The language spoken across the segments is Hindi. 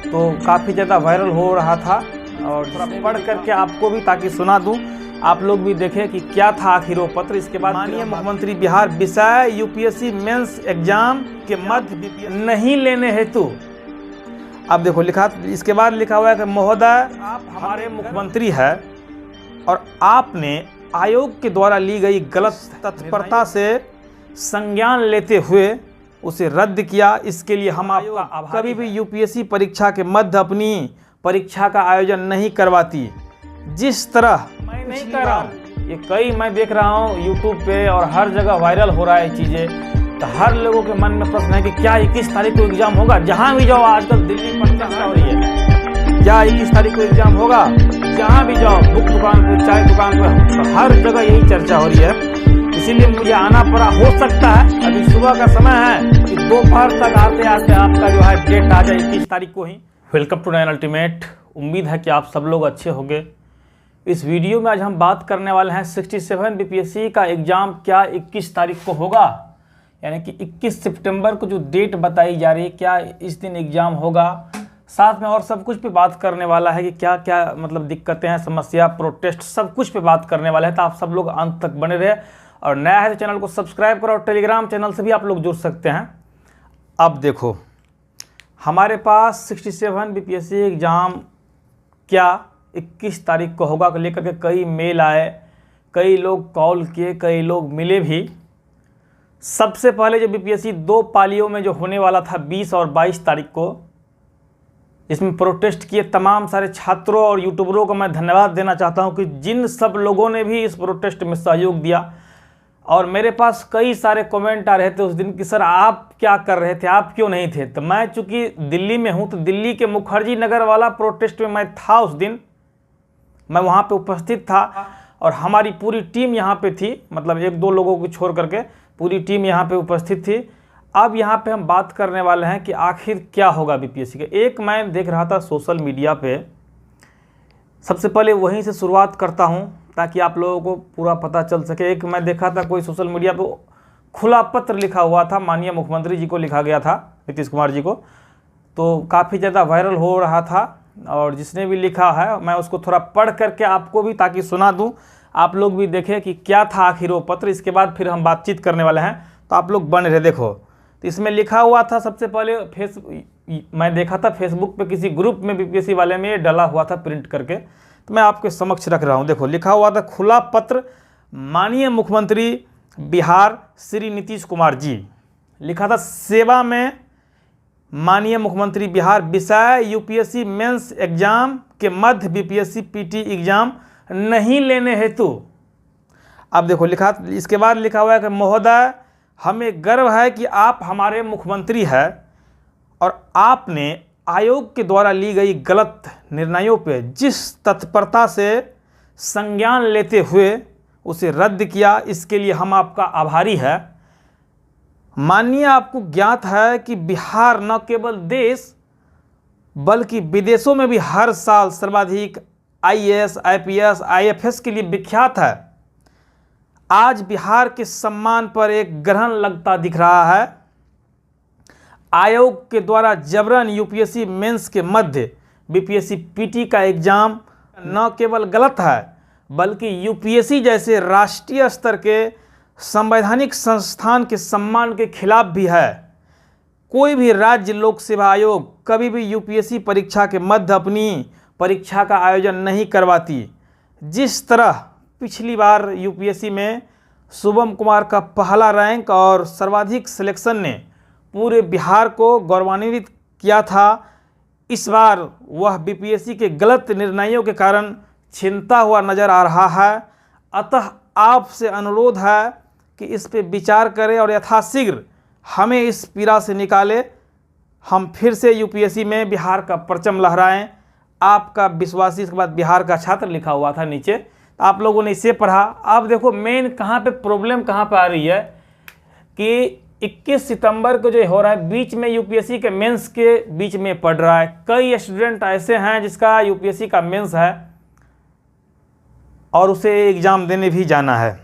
तो काफ़ी ज़्यादा वायरल हो रहा था और थोड़ा पढ़ करके आपको भी ताकि सुना दूं, आप लोग भी देखें कि क्या था आखिर वो पत्र। इसके बाद माननीय मुख्यमंत्री बिहार विषय यूपीएससी मेंस एग्जाम के मध्य नहीं लेने हेतु, अब देखो लिखा, इसके बाद लिखा हुआ है कि महोदय आप हमारे मुख्यमंत्री है और आपने आयोग के द्वारा ली गई गलत तत्परता से संज्ञान लेते हुए उसे रद्द किया। इसके लिए हम आपका कभी भी यूपीएससी परीक्षा के मध्य अपनी परीक्षा का आयोजन नहीं करवाती। जिस तरह मैं नहीं कर रहा हूँ, ये मैं देख रहा हूँ यूट्यूब पे और हर जगह वायरल हो रहा है चीज़ें, तो हर लोगों के मन में प्रश्न है कि क्या 21 तारीख को एग्जाम होगा। जहाँ भी जाओ आजकल दिल्ली पर चर्चा हो रही है, क्या 21 तारीख को एग्जाम होगा। जहाँ भी जाओ, बुक दुकान पर, चाय दुकान पर, तो हर जगह यही चर्चा हो रही है। इसीलिए मुझे आना पड़ा। हो सकता है अभी सुबह का समय है कि दोपहर तक आते आते आपका जो है डेट आ जाए 21 तारीख को ही। Welcome to Nine Ultimate. उम्मीद है कि आप सब लोग अच्छे होंगे। इस वीडियो में आज हम बात करने वाले हैं 67 बीपीएससी का एग्ज़ाम क्या 21 तारीख को होगा, यानी कि 21 सितंबर को जो डेट बताई जा रही है, क्या इस दिन एग्ज़ाम होगा। साथ में और सब कुछ पे बात करने वाला है कि क्या क्या मतलब दिक्कतें हैं, समस्या, प्रोटेस्ट, सब कुछ पे बात करने वाला है। तो आप सब लोग अंत तक बने रहे और नया है तो चैनल को सब्सक्राइब करो और टेलीग्राम चैनल से भी आप लोग जुड़ सकते हैं। अब देखो हमारे पास 67 बीपीएससी एग्ज़ाम क्या 21 तारीख को होगा को लेकर के कई मेल आए, कई लोग कॉल किए, कई लोग मिले भी। सबसे पहले जो बीपीएससी 2 पालियों में जो होने वाला था 20 और 22 तारीख को, इसमें प्रोटेस्ट किए तमाम सारे छात्रों और यूट्यूबरों को मैं धन्यवाद देना चाहता हूं कि जिन सब लोगों ने भी इस प्रोटेस्ट में सहयोग दिया। और मेरे पास कई सारे कमेंट आ रहे थे उस दिन कि सर आप क्या कर रहे थे, आप क्यों नहीं थे। तो मैं चूँकि दिल्ली में हूँ, तो दिल्ली के मुखर्जी नगर वाला प्रोटेस्ट में मैं था। उस दिन मैं वहाँ पे उपस्थित था और हमारी पूरी टीम यहाँ पे थी, मतलब 1-2 लोगों को छोड़ करके पूरी टीम यहाँ पे उपस्थित थी। अब यहाँ पे हम बात करने वाले हैं कि आखिर क्या होगा बीपीएससी के। एक मैं देख रहा था सोशल मीडिया पे, सबसे पहले वहीं से शुरुआत करता हूँ ताकि आप लोगों को पूरा पता चल सके। एक मैं देखा था कोई सोशल मीडिया पे खुला पत्र लिखा हुआ था, माननीय मुख्यमंत्री जी को लिखा गया था, नीतीश कुमार जी को, तो काफ़ी ज़्यादा वायरल हो रहा था। और जिसने भी लिखा है मैं उसको थोड़ा पढ़ करके आपको भी ताकि सुना दूं, आप लोग भी देखें कि क्या था आखिर वो पत्र। इसके बाद फिर हम बातचीत करने वाले हैं, तो आप लोग बने रहे। देखो तो इसमें लिखा हुआ था, सबसे पहले मैं देखा था फेसबुक पे किसी ग्रुप में बीपीएससी वाले में ये डला हुआ था प्रिंट करके, तो मैं आपके समक्ष रख रहा हूँ। देखो लिखा हुआ था खुला पत्र माननीय मुख्यमंत्री बिहार श्री नीतीश कुमार जी। लिखा था सेवा में माननीय मुख्यमंत्री बिहार विषय यूपीएससी मेंस एग्जाम के मध्य बीपीएससी पीटी एग्जाम नहीं लेने हेतु। अब देखो लिखा, इसके बाद लिखा हुआ है कि महोदय हमें गर्व है कि आप हमारे मुख्यमंत्री हैं और आपने आयोग के द्वारा ली गई गलत निर्णयों पे जिस तत्परता से संज्ञान लेते हुए उसे रद्द किया, इसके लिए हम आपका आभारी है। माननीय आपको ज्ञात है कि बिहार न केवल देश बल्कि विदेशों में भी हर साल सर्वाधिक आईएएस, आईपीएस, आईएफएस के लिए विख्यात है। आज बिहार के सम्मान पर एक ग्रहण लगता दिख रहा है। आयोग के द्वारा जबरन यूपीएससी मेंस के मध्य बीपीएससी पीटी का एग्जाम न केवल गलत है बल्कि यूपीएससी जैसे राष्ट्रीय स्तर के संवैधानिक संस्थान के सम्मान के खिलाफ भी है। कोई भी राज्य लोक सेवा आयोग कभी भी यूपीएससी परीक्षा के मध्य अपनी परीक्षा का आयोजन नहीं करवाती। जिस तरह पिछली बार यूपीएससी में शुभम कुमार का पहला रैंक और सर्वाधिक सिलेक्शन ने पूरे बिहार को गौरवान्वित किया था, इस बार वह बीपीएससी के गलत निर्णयों के कारण छिनता हुआ नजर आ रहा है। अतः आपसे अनुरोध है कि इस पे विचार करें और यथाशीघ्र हमें इस पीड़ा से निकाले। हम फिर से यूपीएससी में बिहार का परचम लहराएं। आपका विश्वासी, इसके बाद बिहार का छात्र लिखा हुआ था नीचे, तो आप लोगों ने इसे पढ़ा। अब देखो मेन कहाँ पे प्रॉब्लम कहाँ पे आ रही है कि 21 सितंबर को जो हो रहा है, बीच में यूपीएससी के मेंस के बीच में पढ़ रहा है। कई स्टूडेंट ऐसे हैं जिसका यूपीएससी का मेंस है और उसे एग्ज़ाम देने भी जाना है।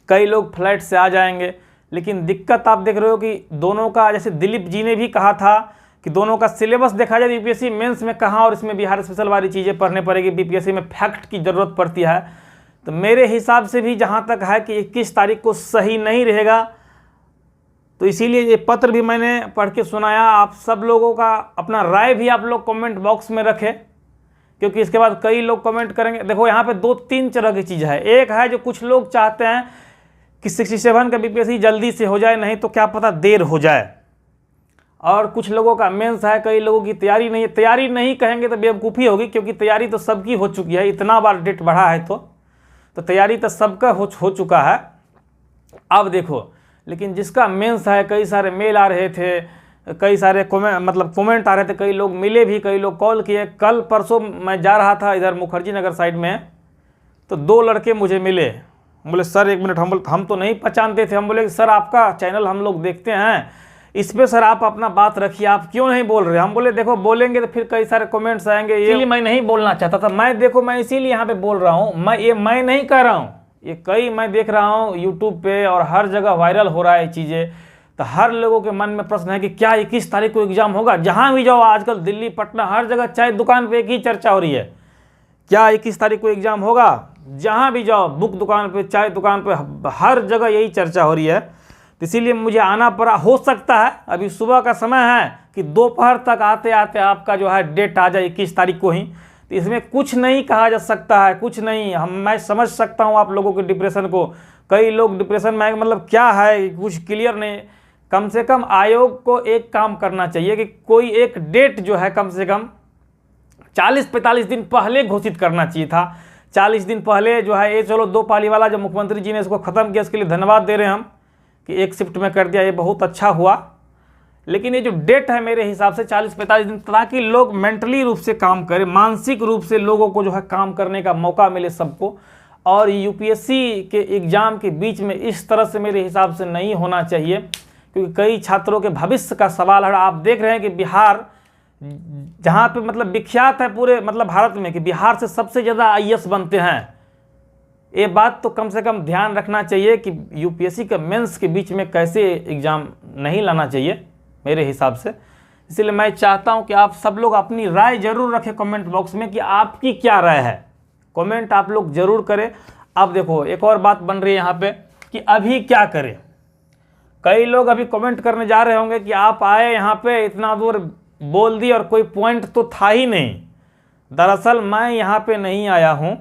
कई लोग फ्लाइट से आ जाएंगे, लेकिन दिक्कत आप देख रहे हो कि दोनों का, जैसे दिलीप जी ने भी कहा था कि दोनों का सिलेबस देखा जाए यूपीएससी मेंस में कहाँ और इसमें बिहार स्पेशल वाली चीज़ें पढ़ने पड़ेगी, बीपीएससी में फैक्ट की ज़रूरत पड़ती है। तो मेरे हिसाब से भी जहाँ तक है कि 21 तारीख को सही नहीं रहेगा, तो इसीलिए ये पत्र भी मैंने पढ़ के सुनाया। आप सब लोगों का अपना राय भी आप लोग कमेंट बॉक्स में रखें, क्योंकि इसके बाद कई लोग कमेंट करेंगे। देखो यहाँ पे 2-3 तरह की चीज़ है। एक है जो कुछ लोग चाहते हैं कि 67 का बीपीएससी जल्दी से हो जाए, नहीं तो क्या पता देर हो जाए। और कुछ लोगों का मेंस है, कई लोगों की तैयारी नहीं है। तैयारी नहीं कहेंगे तो बेवकूफ़ी होगी, क्योंकि तैयारी तो सबकी हो चुकी है। इतना बार डेट बढ़ा है तो तैयारी तो सबका हो चुका है। अब देखो, लेकिन जिसका मेंस है, कई सारे मेल आ रहे थे, कई सारे कमेंट आ रहे थे, कई लोग मिले भी, कई लोग कॉल किए। कल परसों मैं जा रहा था इधर मुखर्जी नगर साइड में, तो 2 लड़के मुझे मिले। बोले सर 1 मिनट, हम तो नहीं पहचानते थे। हम बोले सर आपका चैनल हम लोग देखते हैं, इस पे सर आप अपना बात रखिए, आप क्यों नहीं बोल रहे। हम बोले देखो बोलेंगे तो फिर कई सारे कमेंट्स आएंगे, इसलिए मैं नहीं बोलना चाहता था। मैं इसीलिए यहाँ पे बोल रहा हूँ। मैं नहीं कह रहा हूँ, ये मैं देख रहा हूँ यूट्यूब पे और हर जगह वायरल हो रहा है ये चीज़ें। तो हर लोगों के मन में प्रश्न है कि क्या 21 तारीख को एग्जाम होगा। जहाँ भी जाओ आजकल दिल्ली, पटना, हर जगह चाय दुकान पे एक ही चर्चा हो रही है, क्या 21 तारीख को एग्जाम होगा। जहाँ भी जाओ, बुक दुकान पे, चाय दुकान पे, हर जगह यही चर्चा हो रही है। तो इसीलिए मुझे आना पड़ा। हो सकता है अभी सुबह का समय है कि दोपहर तक आते आते आपका जो है डेट आ जाए 21 तारीख को ही। तो इसमें कुछ नहीं कहा जा सकता है, कुछ नहीं। मैं समझ सकता हूँ आप लोगों के डिप्रेशन को। कई लोग डिप्रेशन में, मतलब क्या है, कुछ क्लियर नहीं। कम से कम आयोग को एक काम करना चाहिए कि कोई एक डेट जो है कम से कम 40-45 दिन पहले घोषित करना चाहिए था। 40 दिन पहले जो है, ये चलो 2 पाली वाला जो मुख्यमंत्री जी ने इसको ख़त्म किया, इसके लिए धन्यवाद दे रहे हैं हम कि 1 शिफ्ट में कर दिया, ये बहुत अच्छा हुआ। लेकिन ये जो डेट है मेरे हिसाब से 40-45 दिन, ताकि लोग मेंटली रूप से काम करें, मानसिक रूप से लोगों को जो है काम करने का मौका मिले सबको। और यूपीएससी के एग्ज़ाम के बीच में इस तरह से मेरे हिसाब से नहीं होना चाहिए, क्योंकि कई छात्रों के भविष्य का सवाल है। आप देख रहे हैं कि बिहार जहाँ पे विख्यात है पूरे भारत में कि बिहार से सबसे ज़्यादा आईएएस बनते हैं। ये बात तो कम से कम ध्यान रखना चाहिए कि यूपीएससी के मेंस के बीच में कैसे एग्ज़ाम नहीं लाना चाहिए मेरे हिसाब से। इसलिए मैं चाहता हूं कि आप सब लोग अपनी राय ज़रूर रखें कमेंट बॉक्स में कि आपकी क्या राय है। कमेंट आप लोग ज़रूर करें। अब देखो एक और बात बन रही है यहाँ पे कि अभी क्या करें। कई लोग अभी कमेंट करने जा रहे होंगे कि आप आए यहाँ पे, इतना दूर बोल दी और कोई पॉइंट तो था ही नहीं। दरअसल मैं यहाँ पे नहीं आया हूँ।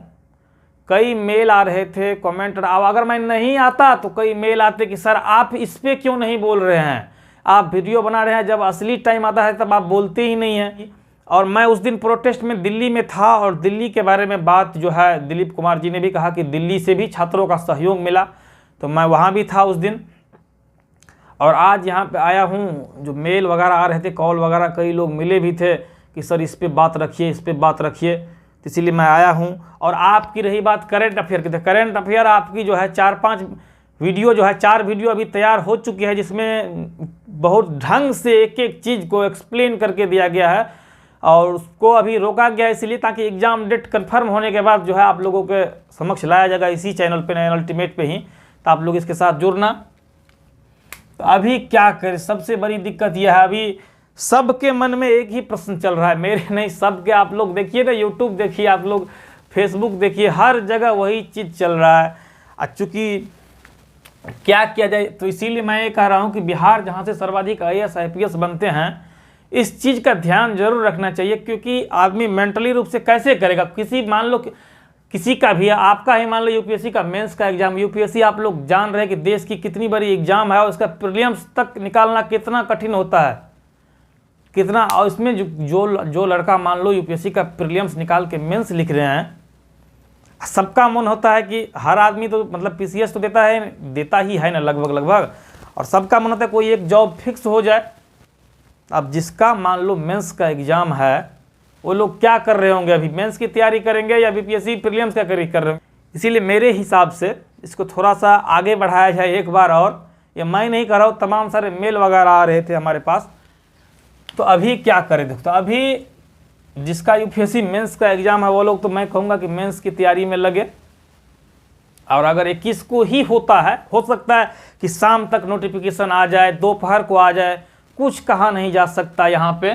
कई मेल आ रहे थे, कमेंट, अगर मैं नहीं आता तो कई मेल आते कि सर आप इस पे क्यों नहीं बोल रहे हैं, आप वीडियो बना रहे हैं, जब असली टाइम आता है तब आप बोलते ही नहीं हैं। और मैं उस दिन प्रोटेस्ट में दिल्ली में था और दिल्ली के बारे में बात जो है दिलीप कुमार जी ने भी कहा कि दिल्ली से भी छात्रों का सहयोग मिला, तो मैं वहाँ भी था उस दिन। और आज यहाँ पे आया हूँ, जो मेल वगैरह आ रहे थे, कॉल वगैरह, कई लोग मिले भी थे कि सर इस पे बात रखिए, इस पे बात रखिए, तो इसीलिए मैं आया हूँ। और आपकी रही बात करेंट अफेयर की, तो करेंट अफेयर आपकी जो है 4-5 वीडियो जो है, 4 वीडियो अभी तैयार हो चुकी है, जिसमें बहुत ढंग से एक एक चीज़ को एक्सप्लेन करके दिया गया है। और उसको अभी रोका गया है इसलिए ताकि एग्ज़ाम डेट कंफर्म होने के बाद जो है आप लोगों के समक्ष लाया जाएगा इसी चैनल पे, नए अल्टीमेट पे ही। तो आप लोग इसके साथ जुड़ना। तो अभी क्या करें, सबसे बड़ी दिक्कत यह है, अभी सबके मन में एक ही प्रश्न चल रहा है, मेरे नहीं सबके। आप लोग देखिए ना, यूट्यूब देखिए, आप लोग फेसबुक देखिए, हर जगह वही चीज़ चल रहा है। चूँकि क्या किया जाए, तो इसीलिए मैं ये कह रहा हूँ कि बिहार जहाँ से सर्वाधिक IAS IPS बनते हैं, इस चीज़ का ध्यान जरूर रखना चाहिए। क्योंकि आदमी मेंटली रूप से कैसे करेगा, मान लो किसी का भी, आपका ही मान लो यूपीएससी का मेंस का एग्जाम, यूपीएससी आप लोग जान रहे हैं कि देश की कितनी बड़ी एग्जाम है और उसका प्रीलिम्स तक निकालना कितना कठिन होता है, कितना। और इसमें जो लड़का मान लो यूपीएससी का प्रीलिम्स निकाल के मेंस लिख रहे हैं, सबका मन होता है कि हर आदमी तो पीसीएस तो देता ही है ना लगभग, और सबका मन होता है कोई एक जॉब फिक्स हो जाए। अब जिसका मान लो मेंस का एग्जाम है, वो लोग क्या कर रहे होंगे, अभी मेंस की तैयारी करेंगे या बीपीएससी प्रीलिम्स का कर रहे होंगे। इसीलिए मेरे हिसाब से इसको थोड़ा सा आगे बढ़ाया जाए एक बार और। ये मैं नहीं कर रहा हूँ, तमाम सारे मेल वगैरह आ रहे थे हमारे पास। तो अभी क्या करें, देखो, तो अभी जिसका यूपीएससी मेंस का एग्जाम है वो लोग, तो मैं कहूँगा कि मेंस की तैयारी में लगे। और अगर 21 को ही होता है, हो सकता है कि शाम तक नोटिफिकेशन आ जाए, दोपहर को आ जाए, कुछ कहा नहीं जा सकता यहाँ पे।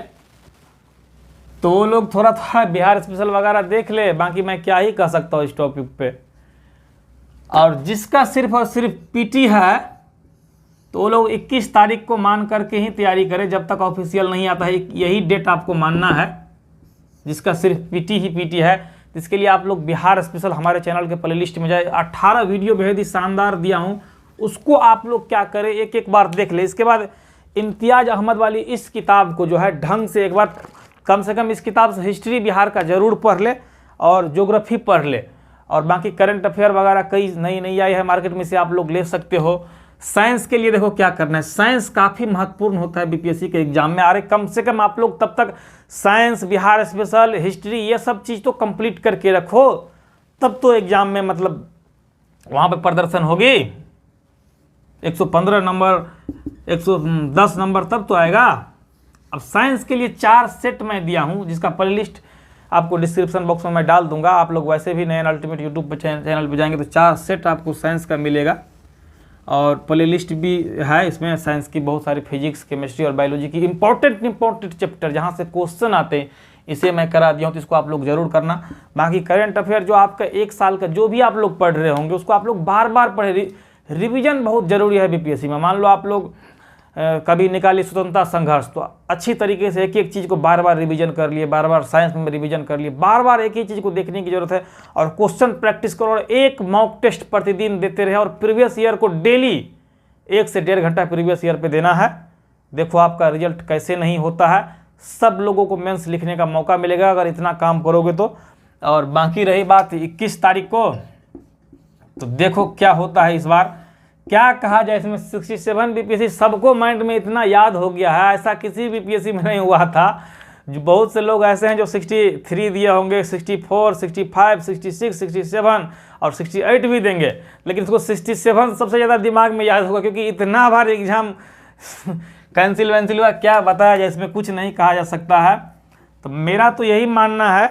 तो वो लोग थोड़ा थोड़ा बिहार स्पेशल वगैरह देख ले, बाकी मैं क्या ही कह सकता हूँ इस टॉपिक पे। और जिसका सिर्फ और सिर्फ पीटी है तो वो लोग 21 तारीख को मान करके ही तैयारी करें, जब तक ऑफिशियल नहीं आता है। यही डेट आपको मानना है, जिसका सिर्फ पीटी ही पीटी है। इसके लिए आप लोग बिहार स्पेशल हमारे चैनल के प्लेलिस्ट में जाए, 18 वीडियो बेहद ही शानदार दिया हूँ, उसको आप लोग क्या करें एक एक बार देख ले। इसके बाद इम्तियाज अहमद वाली इस किताब को जो है ढंग से एक बार कम से कम इस किताब से हिस्ट्री बिहार का जरूर पढ़ ले और ज्योग्राफी पढ़ ले, और बाकी करंट अफेयर वगैरह कई नई आई है मार्केट में से आप लोग ले सकते हो। साइंस के लिए देखो क्या करना है, साइंस काफ़ी महत्वपूर्ण होता है बीपीएससी के एग्जाम में। अरे कम से कम आप लोग तब तक साइंस, बिहार स्पेशल, हिस्ट्री ये सब चीज़ तो कंप्लीट करके रखो, तब तो एग्जाम में मतलब वहाँ पे प्रदर्शन होगी। 115 नंबर, 110 नंबर तब तो आएगा। अब साइंस के लिए 4 सेट मैं दिया हूँ, जिसका प्लेलिस्ट आपको डिस्क्रिप्शन बॉक्स में मैं डाल दूंगा। आप लोग वैसे भी नए अल्टीमेट यूट्यूब पे चैनल पे जाएंगे तो 4 सेट आपको साइंस का मिलेगा, और प्लेलिस्ट भी है इसमें साइंस की बहुत सारी, फिजिक्स, केमिस्ट्री और बायोलॉजी की इंपॉर्टेंट चैप्टर जहाँ से क्वेश्चन आते हैं, इसे मैं करा दिया हूँ, तो इसको आप लोग जरूर करना। बाकी करंट अफेयर जो आपका 1 साल का जो भी आप लोग पढ़ रहे होंगे उसको आप लोग बार बार पढ़े। रिवीजन बहुत जरूरी है बीपीएससी में। मान लो आप लोग कभी निकाली स्वतंत्रता संघर्ष, तो अच्छी तरीके से एक एक चीज़ को बार बार रिवीजन कर लिए, बार बार साइंस में रिवीजन कर लिए, बार बार एक ही चीज़ को देखने की जरूरत है। और क्वेश्चन प्रैक्टिस करो, और एक मॉक टेस्ट प्रतिदिन देते रहे, और प्रीवियस ईयर को डेली 1 से 1.5 घंटा प्रीवियस ईयर पे देना है। देखो आपका रिजल्ट कैसे नहीं होता है। सब लोगों को मेंस लिखने का मौका मिलेगा अगर इतना काम करोगे तो। और बाकी रही बात 21 तारीख को, तो देखो क्या होता है इस बार। क्या कहा जाए, इसमें 67 बीपीएससी सबको माइंड में इतना याद हो गया है, ऐसा किसी बीपीएससी में नहीं हुआ था। जो बहुत से लोग ऐसे हैं जो 63 दिए होंगे, 64, 65, 66, 67 और 68 भी देंगे, लेकिन उसको 67 सबसे ज़्यादा दिमाग में याद होगा, क्योंकि इतना बार एग्जाम कैंसिल वैंसिल हुआ, क्या बताया जाए, इसमें कुछ नहीं कहा जा सकता है। तो मेरा तो यही मानना है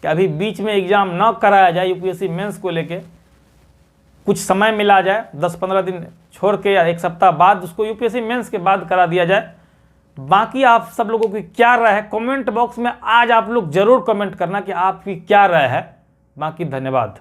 कि अभी बीच में एग्ज़ाम न कराया जाए यूपीएससी मेंस को लेके, कुछ समय मिला जाए, 10-15 दिन छोड़ के, या 1 सप्ताह बाद उसको यूपीएससी मेंस के बाद करा दिया जाए। बाकी आप सब लोगों की क्या राय है कमेंट बॉक्स में आज आप लोग जरूर कमेंट करना कि आपकी क्या राय है। बाकी धन्यवाद।